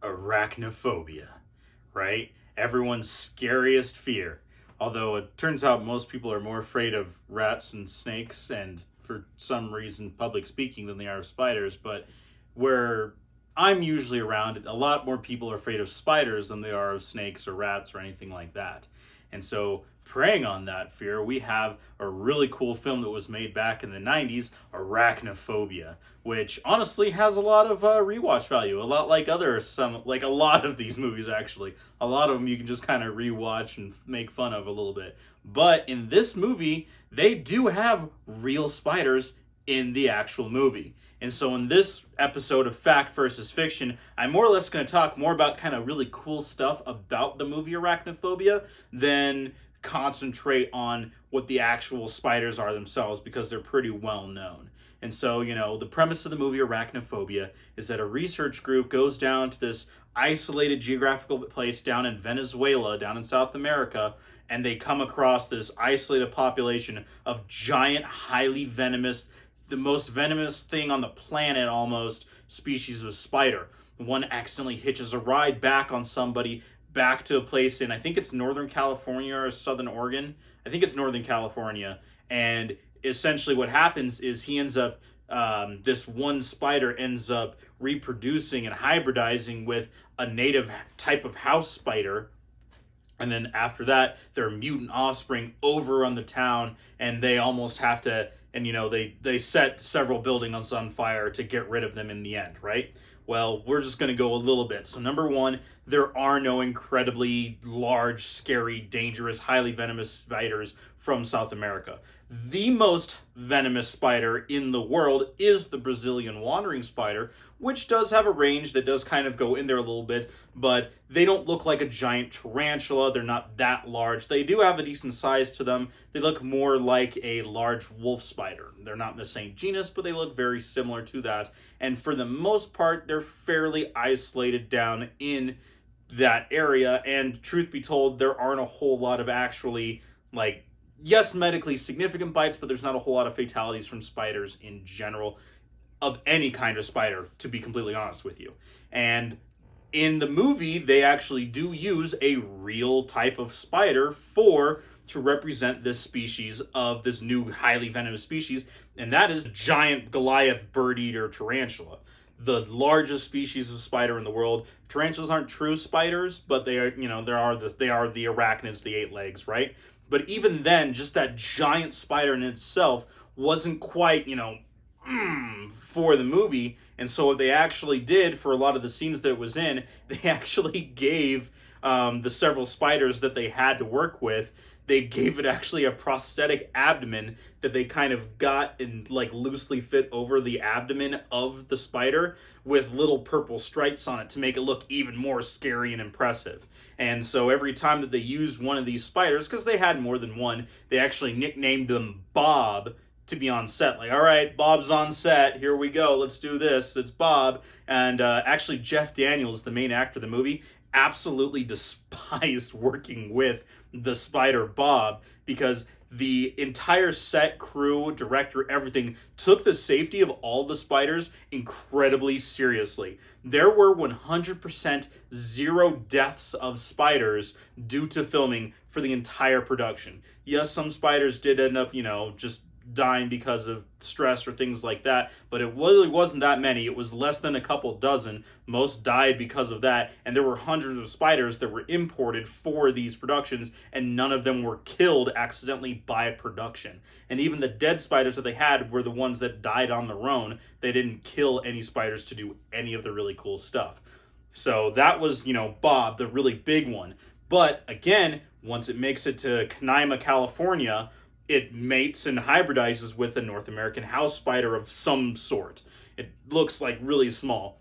Arachnophobia, right? Everyone's scariest fear. Although it turns out most people are more afraid of rats and snakes and, for some reason, public speaking than they are of spiders. But where I'm usually around, a lot more people are afraid of spiders than they are of snakes or rats or anything like that. And so, preying on that fear, we have a really cool film that was made back in the 90s, Arachnophobia, which honestly has a lot of rewatch value. A lot like like a lot of these movies, actually. A lot of them you can just kind of rewatch and make fun of a little bit. But in this movie, they do have real spiders in the actual movie. And so in this episode of Fact versus Fiction, I'm more or less going to talk more about kind of really cool stuff about the movie Arachnophobia than concentrate on what the actual spiders are themselves, because they're pretty well known. And so, the premise of the movie Arachnophobia is that a research group goes down to this isolated geographical place down in Venezuela, down in South America, and they come across this isolated population of giant, highly venomous, the most venomous thing on the planet almost, species of spider. One accidentally hitches a ride back on somebody back to a place in, I think it's Northern California or Southern Oregon. I think it's Northern California. And essentially what happens is he ends up, this one spider ends up reproducing and hybridizing with a native type of house spider. And then after that, their mutant offspring overrun the town, and they almost have to, and they set several buildings on fire to get rid of them in the end, right? Well, we're just going to go a little bit. So number one, there are no incredibly large, scary, dangerous, highly venomous spiders from South America. The most venomous spider in the world is the Brazilian wandering spider, which does have a range that does kind of go in there a little bit, but they don't look like a giant tarantula. They're not that large. They do have a decent size to them. They look more like a large wolf spider. They're not in the same genus, but they look very similar to that. And for the most part, they're fairly isolated down in that area. And truth be told, there aren't a whole lot of actually, yes, medically significant bites, but there's not a whole lot of fatalities from spiders in general, of any kind of spider, to be completely honest with you. And in the movie, they actually do use a real type of spider to represent this species of this new highly venomous species, and that is the giant Goliath bird-eater tarantula, the largest species of spider in the world. Tarantulas aren't true spiders, but they are, they are the arachnids, the 8 legs, right? But even then, just that giant spider in itself wasn't quite, for the movie. And so what they actually did for a lot of the scenes that it was in, they actually gave the several spiders that they had to work with, they gave it actually a prosthetic abdomen that they kind of got and loosely fit over the abdomen of the spider with little purple stripes on it to make it look even more scary and impressive. And so every time that they used one of these spiders, because they had more than one, they actually nicknamed them Bob to be on set. All right, Bob's on set. Here we go. Let's do this. It's Bob. And actually, Jeff Daniels, the main actor of the movie, absolutely despised working with the spider Bob, because the entire set, crew, director, everything took the safety of all the spiders incredibly seriously. There were 100% zero deaths of spiders due to filming for the entire production. Yes, some spiders did end up, just dying because of stress or things like that, but it really wasn't that many. It was less than a couple dozen. Most died because of that, and there were hundreds of spiders that were imported for these productions, and none of them were killed accidentally by production. And even the dead spiders that they had were the ones that died on their own. They didn't kill any spiders to do any of the really cool stuff. So that was, Bob, the really big one. But again, once it makes it to Canaima, California, it mates and hybridizes with a North American house spider of some sort. It looks really small.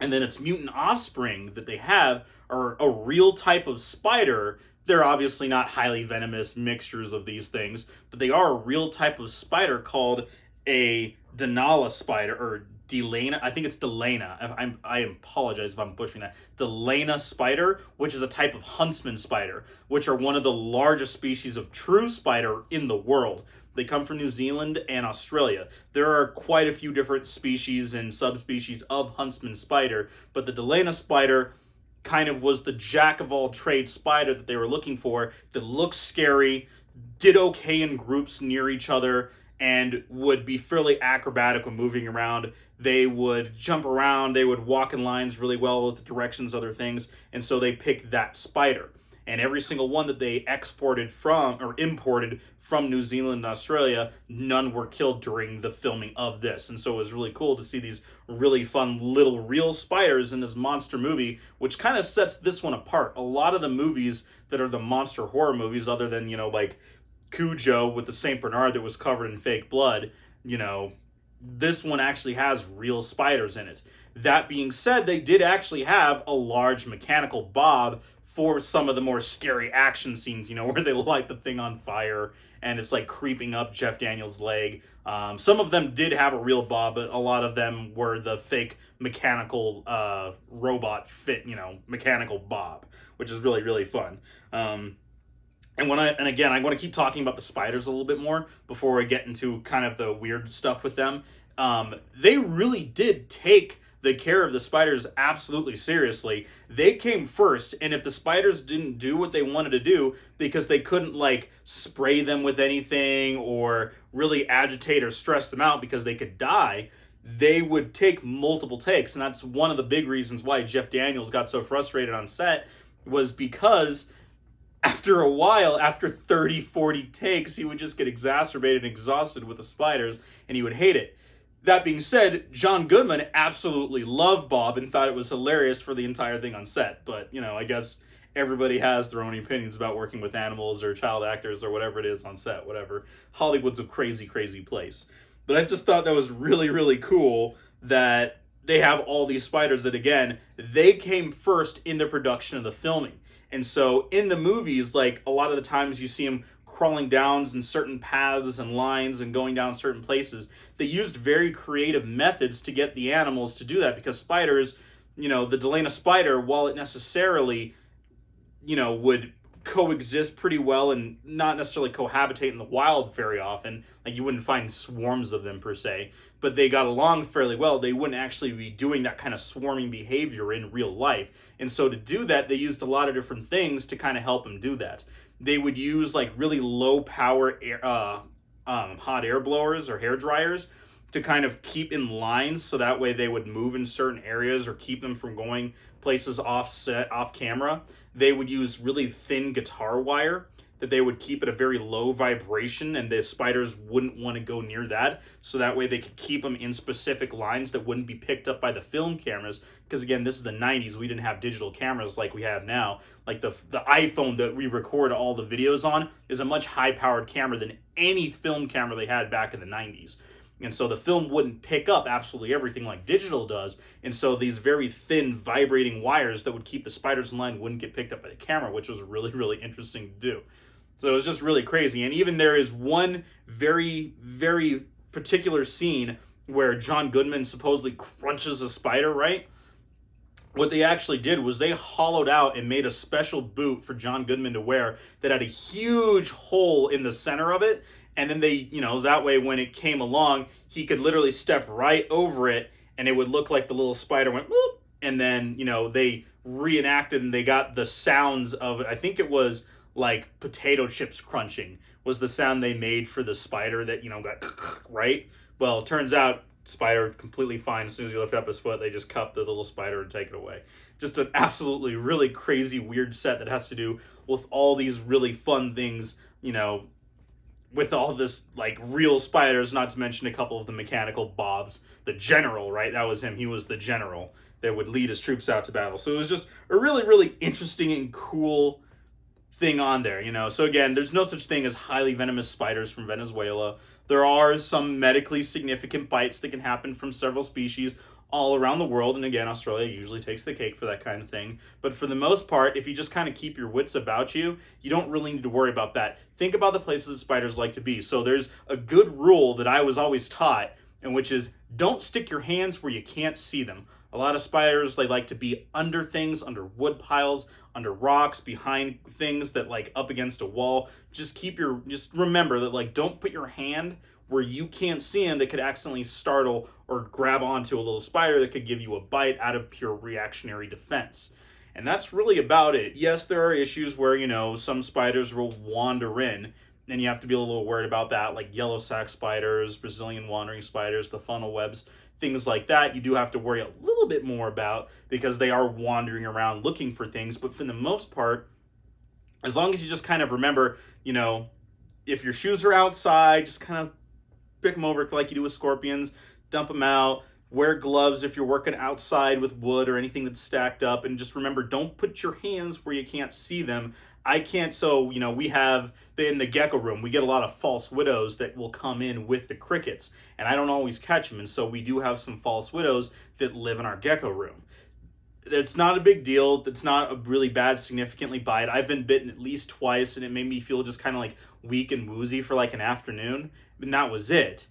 And then its mutant offspring that they have are a real type of spider. They're obviously not highly venomous mixtures of these things, but they are a real type of spider called a Denali Spider, or Delana, I think it's Delana. I apologize if I'm butchering that. Delana spider, which is a type of huntsman spider, which are one of the largest species of true spider in the world. They come from New Zealand and Australia. There are quite a few different species and subspecies of huntsman spider, but the Denali spider kind of was the jack of all trades spider that they were looking for, that looked scary, did okay in groups near each other, and would be fairly acrobatic when moving around. They would jump around, they would walk in lines really well with directions, other things, and so they picked that spider. And every single one that they exported from or imported from New Zealand and Australia, none were killed during the filming of this. And so it was really cool to see these really fun little real spiders in this monster movie, which kind of sets this one apart. A lot of the movies that are the monster horror movies, other than, like Cujo with the St. Bernard that was covered in fake blood, this one actually has real spiders in it. That being said, they did actually have a large mechanical bob for some of the more scary action scenes, where they light the thing on fire and it's like creeping up Jeff Daniels' leg. Some of them did have a real bob, but a lot of them were the fake mechanical robot fit, mechanical bob, which is really, really fun. And again, I want to keep talking about the spiders a little bit more before I get into kind of the weird stuff with them. They really did take the care of the spiders absolutely seriously. They came first, and if the spiders didn't do what they wanted to do because they couldn't spray them with anything or really agitate or stress them out because they could die, they would take multiple takes. And that's one of the big reasons why Jeff Daniels got so frustrated on set, was because after a while, after 30, 40 takes, he would just get exacerbated and exhausted with the spiders, and he would hate it. That being said, John Goodman absolutely loved Bob and thought it was hilarious for the entire thing on set. But, I guess everybody has their own opinions about working with animals or child actors or whatever it is on set, whatever. Hollywood's a crazy, crazy place. But I just thought that was really, really cool that they have all these spiders that, again, they came first in the production of the filming. And so in the movies, a lot of the times you see them crawling down in certain paths and lines and going down certain places. They used very creative methods to get the animals to do that, because spiders, the Denali spider, while it necessarily, would coexist pretty well and not necessarily cohabitate in the wild very often, you wouldn't find swarms of them per se, but they got along fairly well. They wouldn't actually be doing that kind of swarming behavior in real life. And so to do that, they used a lot of different things to kind of help them do that. They would use really low power hot air blowers or hair dryers to kind of keep in lines, so that way they would move in certain areas or keep them from going places off camera. They would use really thin guitar wire that they would keep at a very low vibration, and the spiders wouldn't want to go near that, so that way they could keep them in specific lines that wouldn't be picked up by the film cameras. Because again, this is the 90s, we didn't have digital cameras like we have now. The iPhone that we record all the videos on is a much high-powered camera than any film camera they had back in the 90s. And so the film wouldn't pick up absolutely everything like digital does. And so these very thin vibrating wires that would keep the spiders in line wouldn't get picked up by the camera, which was really, really interesting to do. So it was just really crazy. And even there is one very, very particular scene where John Goodman supposedly crunches a spider, right? What they actually did was they hollowed out and made a special boot for John Goodman to wear that had a huge hole in the center of it. And then they, that way when it came along, he could literally step right over it and it would look like the little spider went, whoop. And then, they reenacted and they got the sounds of, I think it was potato chips crunching was the sound they made for the spider that, got, right? Well, it turns out spider completely fine. As soon as he lifted up his foot, they just cup the little spider and take it away. Just an absolutely really crazy, weird set that has to do with all these really fun things, with all this real spiders, not to mention a couple of the mechanical bobs. The general, right? That was him. He was the general that would lead his troops out to battle. So it was just a really, really interesting and cool thing on there, So again, there's no such thing as highly venomous spiders from Venezuela. There are some medically significant bites that can happen from several species all around the world. And again, Australia usually takes the cake for that kind of thing. But for the most part, if you just kind of keep your wits about you, you don't really need to worry about that. Think about the places that spiders like to be. So there's a good rule that I was always taught, and which is don't stick your hands where you can't see them. A lot of spiders, they like to be under things, under wood piles, under rocks, behind things that like up against a wall. Just remember that like don't put your hand where you can't see them that could accidentally startle or grab onto a little spider that could give you a bite out of pure reactionary defense. And that's really about it. Yes, there are issues where, some spiders will wander in, and you have to be a little worried about that, like yellow sac spiders, Brazilian wandering spiders, the funnel webs, things like that. You do have to worry a little bit more about because they are wandering around looking for things. But for the most part, as long as you just kind of remember, if your shoes are outside, just kind of pick them over like you do with scorpions, dump them out, wear gloves if you're working outside with wood or anything that's stacked up, and just remember, don't put your hands where you can't see them. We have in the gecko room, we get a lot of false widows that will come in with the crickets, and I don't always catch them, and so we do have some false widows that live in our gecko room. It's not a big deal. It's not a really bad, significantly bite. I've been bitten at least twice, and it made me feel just kind of like weak and woozy for like an afternoon, and that was it.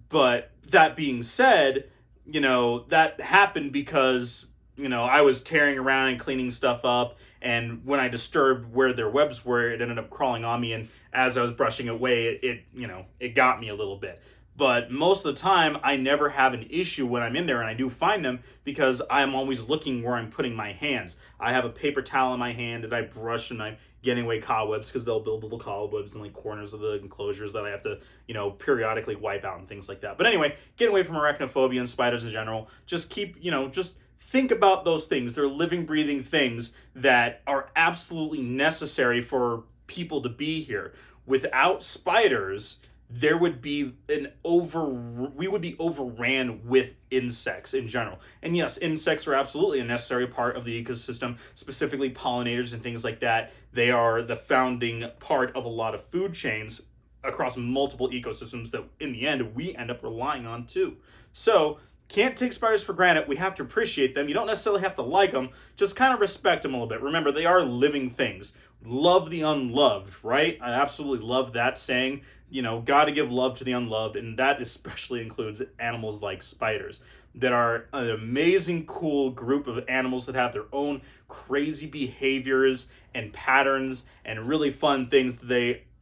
But that being said, that happened because, I was tearing around and cleaning stuff up, and when I disturbed where their webs were, it ended up crawling on me, and as I was brushing it away, it got me a little bit. But most of the time, I never have an issue when I'm in there, and I do find them because I'm always looking where I'm putting my hands. I have a paper towel in my hand, and I brush, and I'm getting away cobwebs because they'll build little cobwebs in like corners of the enclosures that I have to, periodically wipe out and things like that. But anyway, get away from arachnophobia and spiders in general. Just keep, just think about those things. They're living, breathing things that are absolutely necessary for people to be here. Without spiders, we would be overran with insects in general. And yes, insects are absolutely a necessary part of the ecosystem, specifically pollinators and things like that. They are the founding part of a lot of food chains across multiple ecosystems that in the end we end up relying on too. So can't take spiders for granted. We have to appreciate them. You don't necessarily have to like them. Just kind of respect them a little bit. Remember, they are living things. Love the unloved, right? I absolutely love that saying. Got to give love to the unloved, and that especially includes animals like spiders that are an amazing, cool group of animals that have their own crazy behaviors and patterns and really fun things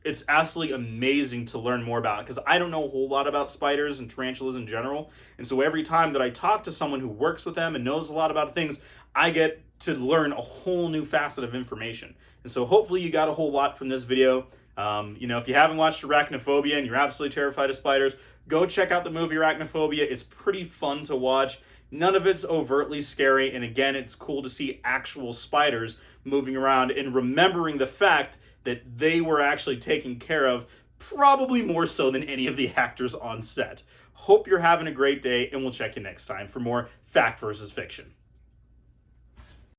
it's absolutely amazing to learn more about because I don't know a whole lot about spiders and tarantulas in general. And so every time that I talk to someone who works with them and knows a lot about things, I get to learn a whole new facet of information. And so hopefully you got a whole lot from this video. If you haven't watched Arachnophobia and you're absolutely terrified of spiders, go check out the movie Arachnophobia. It's pretty fun to watch. None of it's overtly scary. And again, it's cool to see actual spiders moving around and remembering the fact that they were actually taken care of, probably more so than any of the actors on set. Hope you're having a great day, and we'll check you next time for more Fact versus Fiction.